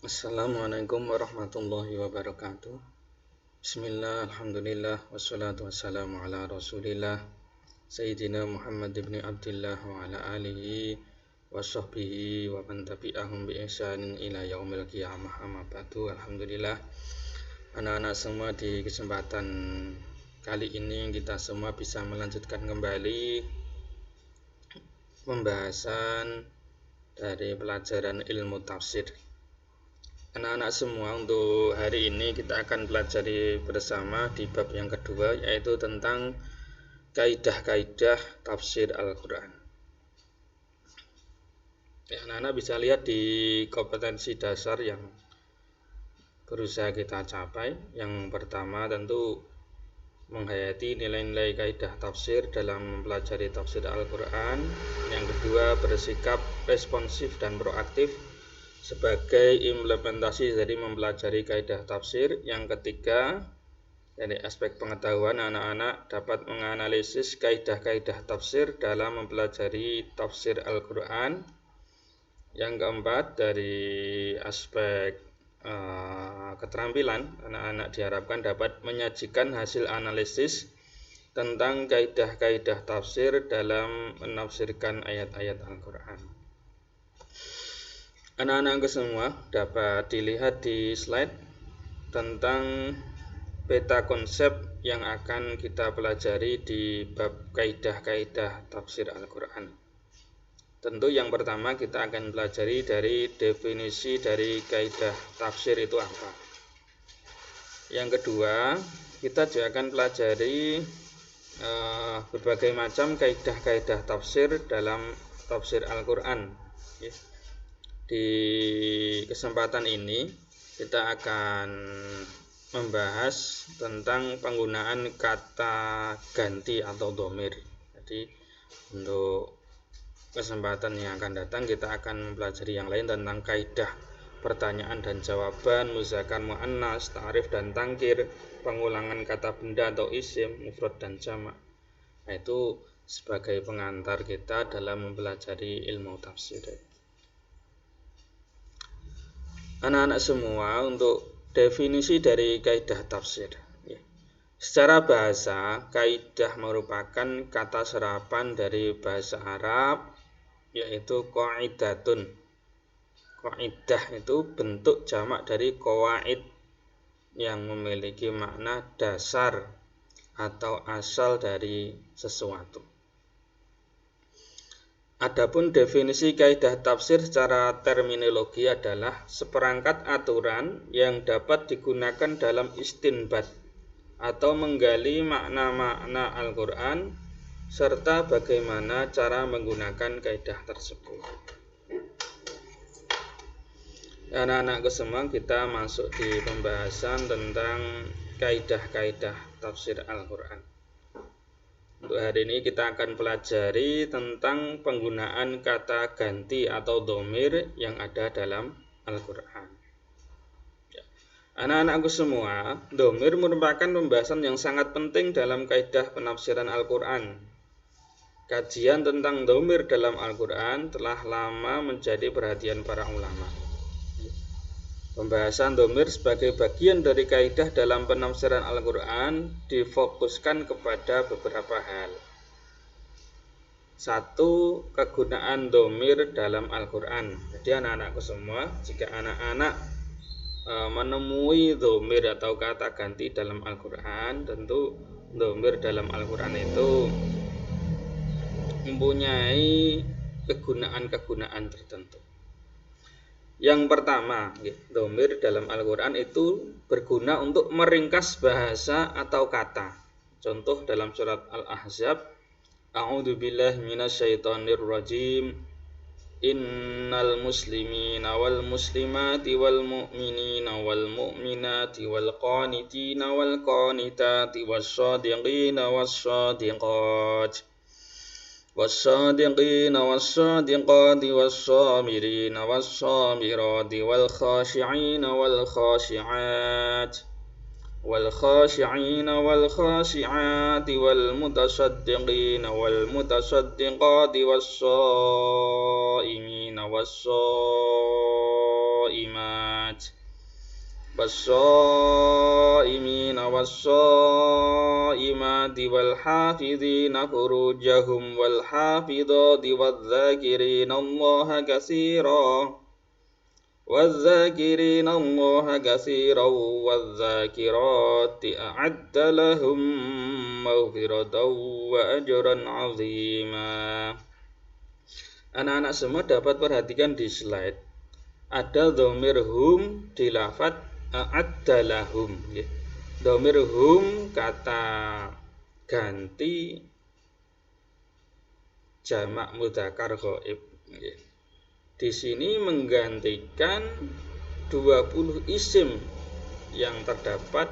Assalamualaikum warahmatullahi wabarakatuh. Bismillah, alhamdulillah, wassalatu wassalamu ala rasulillah Sayyidina Muhammad ibn Abdillah wa ala alihi wa sahbihi wa man tabi'ahum bi ihsanin ila yaumil qiyamah, amma ba'du. Alhamdulillah, anak-anak semua, di kesempatan kali ini kita semua bisa melanjutkan kembali pembahasan dari pelajaran ilmu tafsir. Anak-anak semua, untuk hari ini kita akan pelajari bersama di bab yang kedua, yaitu tentang kaidah-kaidah tafsir Al-Quran. Anak-anak bisa lihat di kompetensi dasar yang berusaha kita capai. Yang pertama tentu menghayati nilai-nilai kaidah tafsir dalam mempelajari tafsir Al-Quran. Yang kedua, bersikap responsif dan proaktif sebagai implementasi dari mempelajari kaidah tafsir. Yang ketiga, dari aspek pengetahuan, anak-anak dapat menganalisis kaidah-kaidah tafsir dalam mempelajari tafsir Al-Quran. Yang keempat, dari aspek keterampilan, anak-anak diharapkan dapat menyajikan hasil analisis tentang kaidah-kaidah tafsir dalam menafsirkan ayat-ayat Al-Quran. Anak-anak semua, dapat dilihat di slide tentang peta konsep yang akan kita pelajari di bab kaidah-kaidah tafsir Al-Quran. Tentu yang pertama kita akan pelajari dari definisi dari kaidah tafsir itu apa. Yang kedua, kita juga akan pelajari berbagai macam kaidah-kaidah tafsir dalam tafsir Al-Quran. Di kesempatan ini kita akan membahas tentang penggunaan kata ganti atau dhamir. Jadi untuk kesempatan yang akan datang kita akan mempelajari yang lain tentang kaidah pertanyaan dan jawaban, muzakkar muannas, ta'rif dan tangkir, pengulangan kata benda atau isim, mufrad dan jamak. Itu sebagai pengantar kita dalam mempelajari ilmu tafsir. Anak-anak semua, untuk definisi dari kaidah tafsir. Secara bahasa, kaidah merupakan kata serapan dari bahasa Arab, yaitu qaidatun. Qaidah itu bentuk jamak dari qawaid yang memiliki makna dasar atau asal dari sesuatu. Adapun definisi kaidah tafsir secara terminologi adalah seperangkat aturan yang dapat digunakan dalam istinbat atau menggali makna-makna Al-Quran serta bagaimana cara menggunakan kaidah tersebut. Anak-anakku semua, kita masuk di pembahasan tentang kaidah-kaidah tafsir Al-Quran. Untuk hari ini kita akan pelajari tentang penggunaan kata ganti atau dhamir yang ada dalam Al-Quran. Anak-anakku semua, dhamir merupakan pembahasan yang sangat penting dalam kaidah penafsiran Al-Quran. Kajian tentang dhamir dalam Al-Quran telah lama menjadi perhatian para ulama. Pembahasan dhamir sebagai bagian dari kaidah dalam penafsiran Al-Quran difokuskan kepada beberapa hal. 1. Kegunaan dhamir dalam Al-Quran. Jadi anak-anakku semua, jika anak-anak menemui dhamir atau kata ganti dalam Al-Quran, tentu dhamir dalam Al-Quran itu mempunyai kegunaan-kegunaan tertentu. Yang pertama, dhamir dalam Al-Quran itu berguna untuk meringkas bahasa atau kata. Contoh dalam surat Al-Ahzab, A'udzubillahi minasyaitonirrajim, Innal muslimina wal muslimati wal mu'minina wal mu'minati wal qanitina wal qanitati wassadiqina wassadiqat wassadiqina wassadiqati wassamirina wassamirati wal khashi'ina wal khashi'at wal khashi'ina wal khashi'ati wal mutasaddiqina wal mutasaddiqati wassa'imina wassaimat was-shaimina was-shaimati wal hafizina furujahum wal hafidati wadz-dzakirina Allaha katsiran وَالذَّاكِرِينَ اللَّهَ كَثِيرًا وَالذَّاكِرَاتِ أَعَدَّ لَهُم مَغْفِرَةً وَأَجْرًا عَظِيمًا. Anak-anak semua dapat perhatikan di slide. Ada dhamir hum di lafadz a'adda lahum. Dhamir hum kata ganti jamak mudzakkar ghaib. Di sini menggantikan 20 isim yang terdapat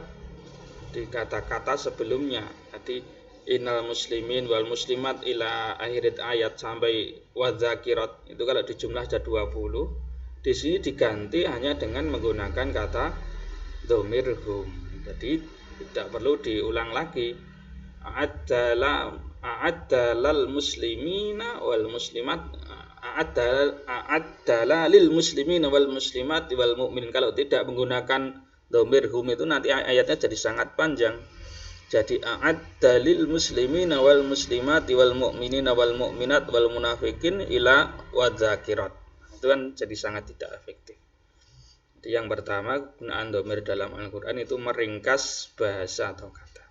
di kata-kata sebelumnya. Jadi innal muslimin wal muslimat ila akhirat ayat sampai wadzakirat itu kalau di jumlah ada 20. Di sini diganti hanya dengan menggunakan kata dhamir hum. Jadi tidak perlu diulang lagi. A'addalal muslimina wal muslimat a'addala lil muslimina wal muslimat wal mu'minin. Kalau tidak menggunakan dhamir hum itu nanti ayatnya jadi sangat panjang. Jadi a'addalil muslimina wal muslimat wal mu'minina wal mu'minat wal munafiqin ila wadzakirat. Itu kan jadi sangat tidak efektif. Jadi yang pertama, penggunaan dhamir dalam Al-Qur'an itu meringkas bahasa atau kata.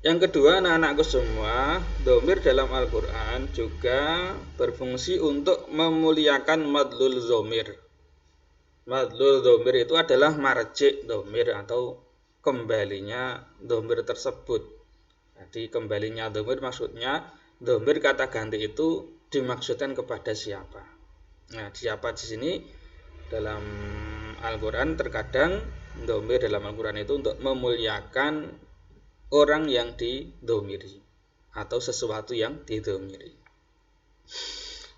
Yang kedua, anak-anakku semua, dhamir dalam Al-Qur'an juga berfungsi untuk memuliakan madlul dhamir. Madlul dhamir itu adalah marji' dhamir atau kembalinya dhamir tersebut. Jadi kembalinya dhamir maksudnya dhamir kata ganti itu dimaksudkan kepada siapa. Nah, siapa di sini dalam Al-Qur'an terkadang dhamir dalam Al-Qur'an itu untuk memuliakan orang yang didhamiri atau sesuatu yang didhamiri.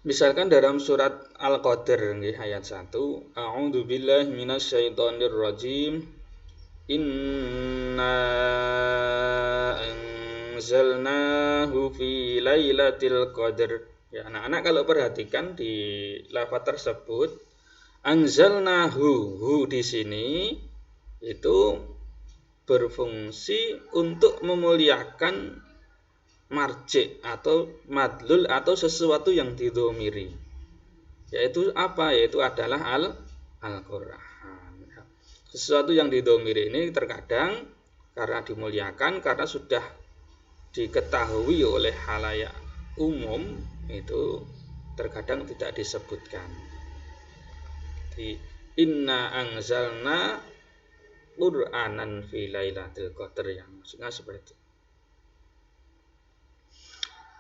Misalkan dalam surat Al-Qadr ayat 1, A'udzu billahi minasyaitonir rajim. Inna anzalnahu fi lailatul qadr. Ya, anak-anak kalau perhatikan di lafaz tersebut, anzalnahu, hu di sini itu berfungsi untuk memuliakan marji' atau madlul atau sesuatu yang didhamiri. Yaitu apa? Yaitu adalah Al-Qur'an. Sesuatu yang didhamiri ini terkadang karena dimuliakan, karena sudah diketahui oleh khalayak umum, itu terkadang tidak disebutkan. Di inna anzalna Qur'anan fi lailatul qadr, yang maksudnya seperti itu.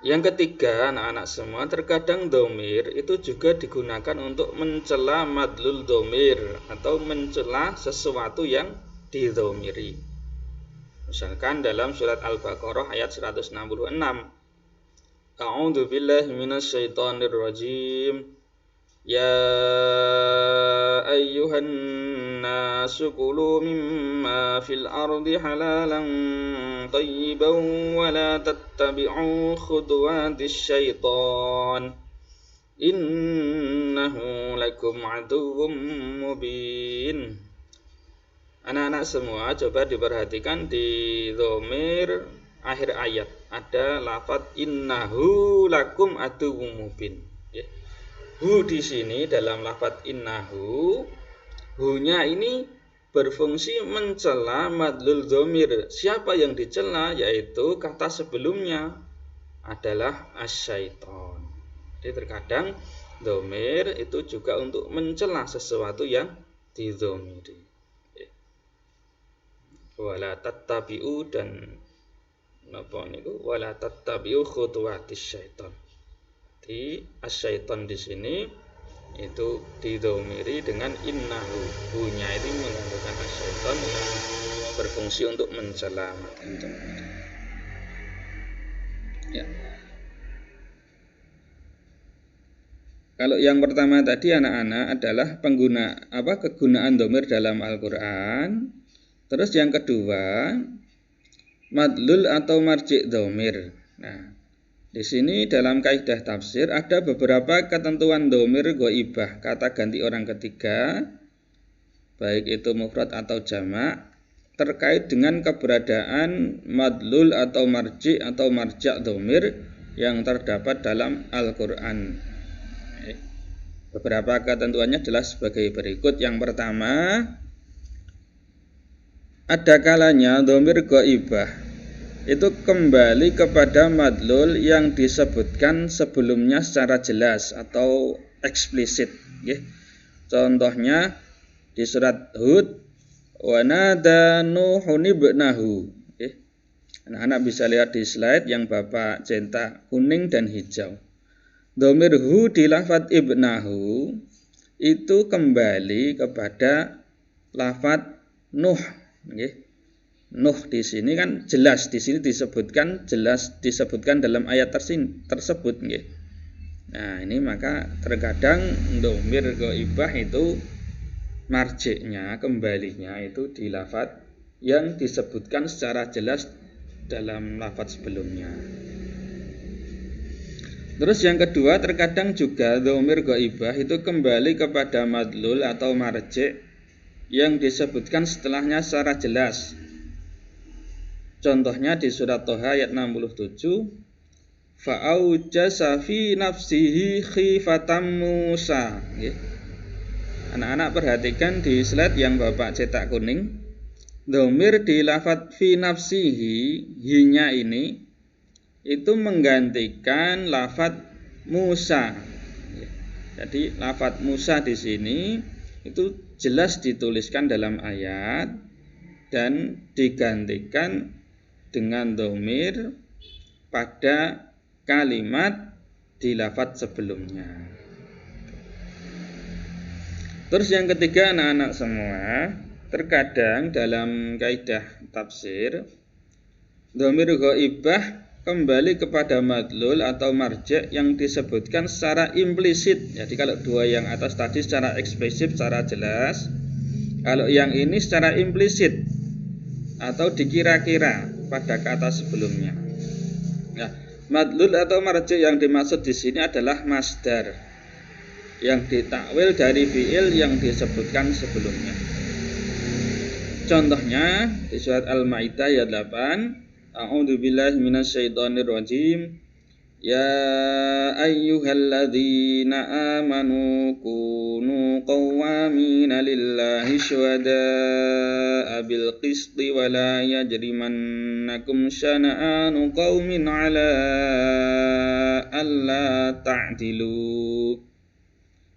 Yang ketiga, anak-anak semua, terkadang dhamir itu juga digunakan untuk mencela madlul dhamir atau mencela sesuatu yang didhamiri. Misalkan dalam surat Al-Baqarah ayat 166. A'udzu billahi minasyaitonir rajim. Ya ayyuhan nasu kulu mimma fil ardi halalan tayyiban wa la tattabi'u khutuwatis syaitan innahu lakum aduwwum mubin. Anak-anak semua, coba diperhatikan di dhamir akhir ayat ada lafaz innahu lakum aduwwum mubin. Hu di sini dalam lafaz innahu, hu-nya ini berfungsi mencela madlul dhamir. Siapa yang dicela? Yaitu kata sebelumnya adalah asyaiton. Jadi terkadang dhamir itu juga untuk mencela sesuatu yang didhamiri. Wala tattabi'u dan napa niku wala tattabi'u khutuwatis syaiton. Di asyaiton di sini itu didhamiri dengan innahu. Hu-nya itu mengandungkan asyaiton yang berfungsi untuk mencela. Ya. Kalau yang pertama tadi anak-anak adalah kegunaan dhamir dalam Al-Qur'an. Terus yang kedua, madlul atau marji' dhamir. Nah, di sini dalam kaidah tafsir ada beberapa ketentuan dhamir ghaibah, kata ganti orang ketiga, baik itu mufrad atau jamak, terkait dengan keberadaan madlul atau marji atau marja' dhamir yang terdapat dalam Al-Quran. Beberapa ketentuannya jelas sebagai berikut. Yang pertama, ada kalanya dhamir ghaibah itu kembali kepada madlul yang disebutkan sebelumnya secara jelas atau eksplisit. Contohnya di surat Hud, wa nada Nuhun ibnahu. Anak-anak bisa lihat di slide yang Bapak cetak kuning dan hijau. Dhamir hu di lafadz ibnahu itu kembali kepada lafadz Nuh. Nuh di sini kan jelas, di sini disebutkan dalam ayat tersebut. Nah, ini maka terkadang dhamir ghaibah itu marji'nya, kembalinya itu di lafadz yang disebutkan secara jelas dalam lafadz sebelumnya. Terus yang kedua, terkadang juga dhamir ghaibah itu kembali kepada madlul atau marji' yang disebutkan setelahnya secara jelas. Contohnya di surat Thaha ayat 67, fa'aujasa fi nafsihi khifatam Musa. Anak-anak perhatikan di slide yang Bapak cetak kuning. Dhamir di lafadz fi nafsihi, hinya ini itu menggantikan lafadz Musa. Jadi lafadz Musa di sini itu jelas dituliskan dalam ayat dan digantikan dengan dhamir pada kalimat di lafadz sebelumnya. Terus yang ketiga, anak-anak semua, terkadang dalam kaidah tafsir dhamir ghaibah kembali kepada madlul atau marji' yang disebutkan secara implisit. Jadi kalau dua yang atas tadi secara eksplisit, secara jelas, kalau yang ini secara implisit atau dikira-kira pada kata sebelumnya. Nah, madlul atau marji' yang dimaksud di sini adalah masdar yang ditakwil dari fi'il yang disebutkan sebelumnya. Contohnya di surat Al-Maidah ayat 8, A'udzu billahi minasyaitonir rajim. Ya ayyuhalladzina amanu kunu qawwamina lillahi syuhada'a bil qisti wa la yajrimannakum syana'anu qaumin 'ala alla ta'dilu.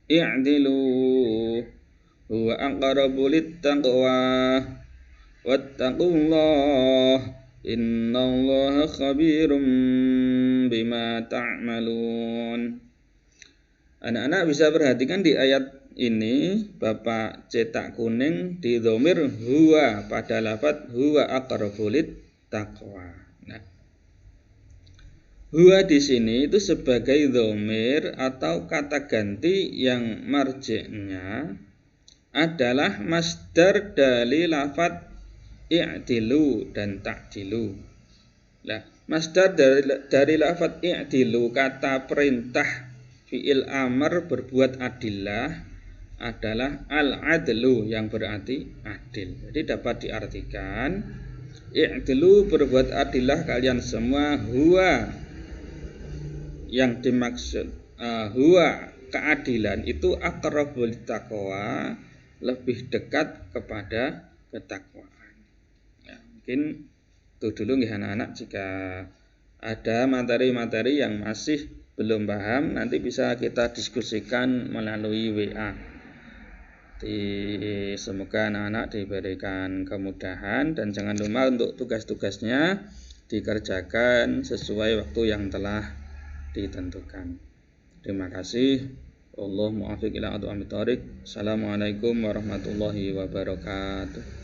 I'dilu huwa aqrabu littaqwa wattaqullah innallaha khabirum bima ta'malun. Anak-anak bisa perhatikan di ayat ini Bapak cetak kuning di dhamir huwa pada lafadz huwa aqrabu littaqwa. Huwa di sini itu sebagai dhamir atau kata ganti yang marji'nya adalah masdar dari lafadz i'dilu dan ta'dilu. Nah, masdar dari lafadz i'dilu, kata perintah fi'il amr berbuat adillah, adalah al-adlu yang berarti adil. Jadi dapat diartikan i'dilu berbuat adillah kalian semua, huwa yang dimaksud huwa keadilan itu aqrabul taqwa, lebih dekat kepada ketakwaan. Ya, mungkin itu dulu nih anak-anak. Jika ada materi-materi yang masih belum paham, nanti bisa kita diskusikan melalui WA. Semoga anak-anak diberikan kemudahan dan jangan lupa untuk tugas-tugasnya dikerjakan sesuai waktu yang telah ditentukan. Terima kasih. Wallahu muwaffiq ila aqwamit thoriq. Assalamualaikum warahmatullahi wabarakatuh.